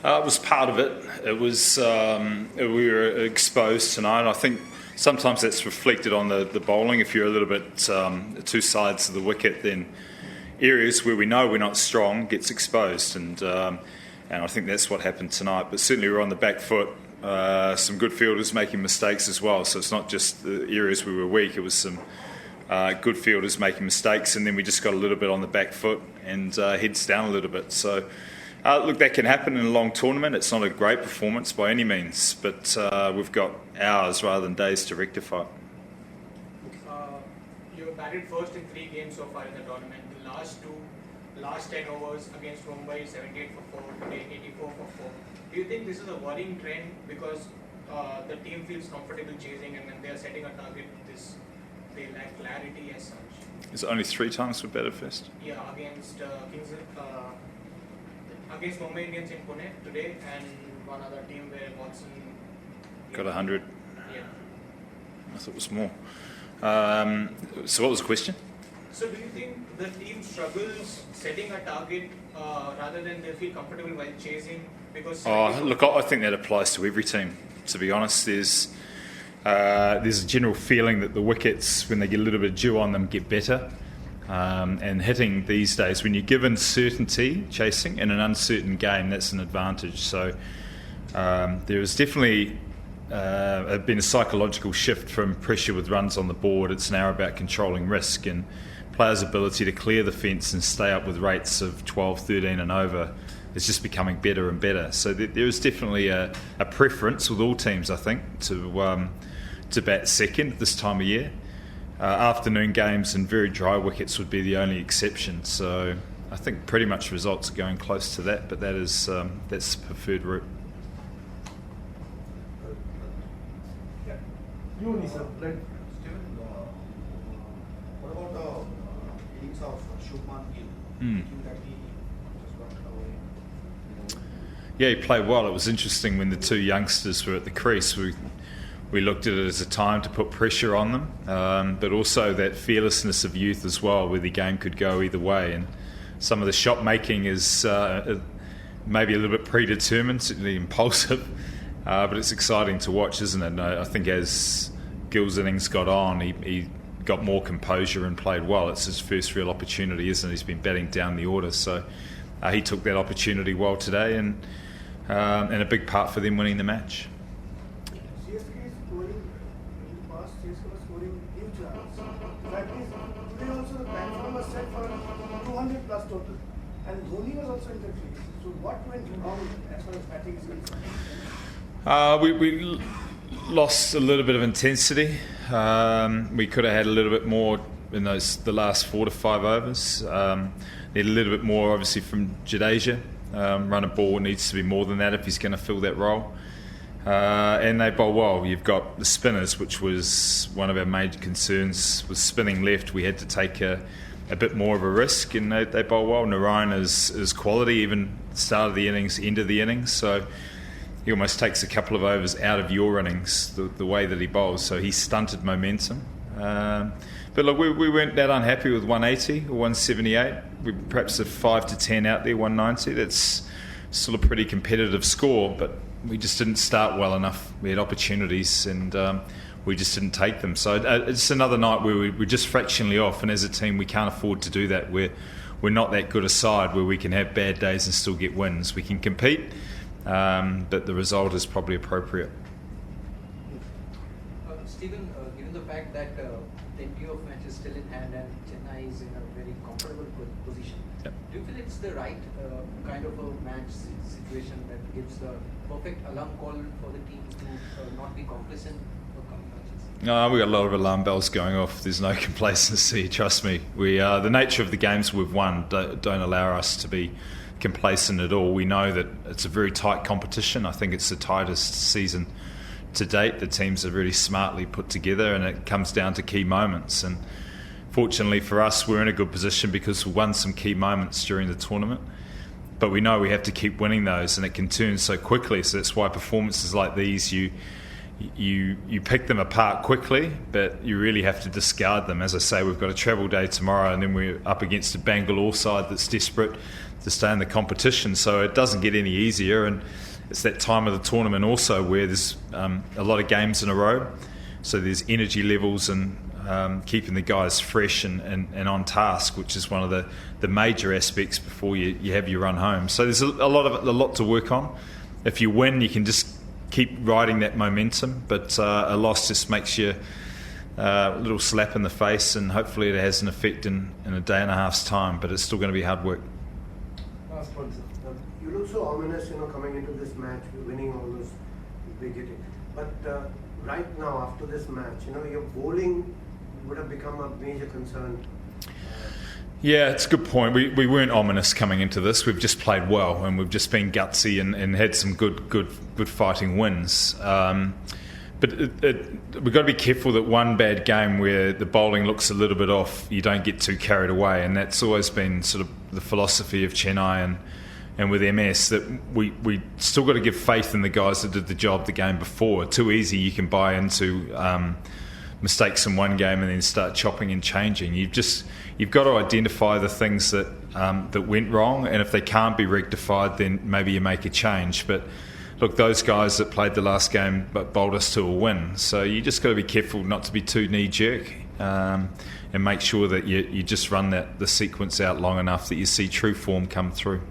It was part of it. It was we were exposed tonight. I think sometimes that's reflected on the bowling. If you're a little bit two sides of the wicket, then areas where we know we're not strong gets exposed, and I think that's what happened tonight. But certainly we're on the back foot. Some good fielders making mistakes as well. So it's not just the areas we were weak. It was some good fielders making mistakes, and then we just got a little bit on the back foot and heads down a little bit. So. Look, that can happen in a long tournament. It's not a great performance by any means, but we've got hours rather than days to rectify. You batted first in 3 games so far in the tournament. The last 10 overs against Mumbai, 78 for 4, today 84 for 4. Do you think this is a worrying trend because the team feels comfortable chasing, and when they are setting a target, they lack clarity as such? Is it only 3 times we batted first? Yeah, against Kings. Against Mumbai Indians in Pune today, and one other team where Watson got 100. Yeah. I thought it was more. So what was the question? So do you think the team struggles setting a target rather than they feel comfortable while chasing? Because look, I think that applies to every team. To be honest, there's a general feeling that the wickets, when they get a little bit of dew on them, get better. And hitting these days, when you're given certainty chasing in an uncertain game, that's an advantage. So there has definitely been a psychological shift from pressure with runs on the board. It's now about controlling risk, and players' ability to clear the fence and stay up with rates of 12, 13 and over is just becoming better and better. So there is definitely a preference with all teams, I think, to bat second this time of year. Afternoon games and very dry wickets would be the only exception. So I think pretty much results are going close to that, but that's the preferred route. What about the innings of Shubman Gill? Yeah, he played well. It was interesting when the 2 youngsters were at the crease. We looked at it as a time to put pressure on them, but also that fearlessness of youth as well, where the game could go either way. And some of the shot making is maybe a little bit predetermined, certainly impulsive, but it's exciting to watch, isn't it? And I think as Gill's innings got on, he got more composure and played well. It's his first real opportunity, isn't it? He's been batting down the order, so he took that opportunity well today, and a big part for them winning the match. Set for 200 plus total, and Dhoni was also in the crease. So what went wrong as far as batting is concerned? We lost a little bit of intensity. We could have had a little bit more in the last 4 to 5 overs. Need a little bit more, obviously, from Jadeja. Run a ball needs to be more than that if he's going to fill that role. And they bowl well. You've got the spinners, which was one of our major concerns. With spinning left, we had to take a bit more of a risk, and they bowl well. Narine is quality, even start of the innings, end of the innings. So he almost takes a couple of overs out of your innings, the way that he bowls. So he stunted momentum. But look, we weren't that unhappy with 180 or 178. We perhaps a 5 to 10 out there, 190. That's still a pretty competitive score, but we just didn't start well enough. We had opportunities, and we just didn't take them. So it's another night where we're just fractionally off, and as a team we can't afford to do that. We're not that good a side where we can have bad days and still get wins. We can compete, but the result is probably appropriate. Stephen, given the fact that plenty of matches still in hand and Chennai is in a very comfortable position, yep, do you feel it's the right kind of a match situation that gives the perfect alarm call for the team to not be complacent for coming matches? No, we've got a lot of alarm bells going off. There's no complacency, trust me. The nature of the games we've won don't allow us to be complacent at all. We know that it's a very tight competition. I think it's the tightest season to date. The teams are really smartly put together, and it comes down to key moments. And fortunately for us, we're in a good position because we won some key moments during the tournament. But we know we have to keep winning those, and it can turn so quickly. So that's why performances like these, you pick them apart quickly, but you really have to discard them. As I say, we've got a travel day tomorrow, and then we're up against a Bangalore side that's desperate. stay in the competition. So it doesn't get any easier, and it's that time of the tournament also where there's a lot of games in a row. So there's energy levels and keeping the guys fresh and on task, which is one of the major aspects before you have your run home. So there's a lot to work on. If you win, you can just keep riding that momentum, but a loss just makes you a little slap in the face, and hopefully it has an effect in a day and a half's time, but it's still going to be hard work. Last one, sir. You look so ominous, coming into this match, winning all those wickets. But right now, after this match, your bowling would have become a major concern. Yeah, it's a good point. We weren't ominous coming into this. We've just played well, and we've just been gutsy and had some good fighting wins. But we've got to be careful that one bad game where the bowling looks a little bit off, you don't get too carried away, and that's always been sort of the philosophy of Chennai and with MS, that we still got to give faith in the guys that did the job the game before. Too easy, you can buy into mistakes in one game and then start chopping and changing. You've got to identify the things that went wrong, and if they can't be rectified, then maybe you make a change. But look, those guys that played the last game but bowled us to a win. So you just got to be careful not to be too knee-jerk, and make sure that you just run the sequence out long enough that you see true form come through.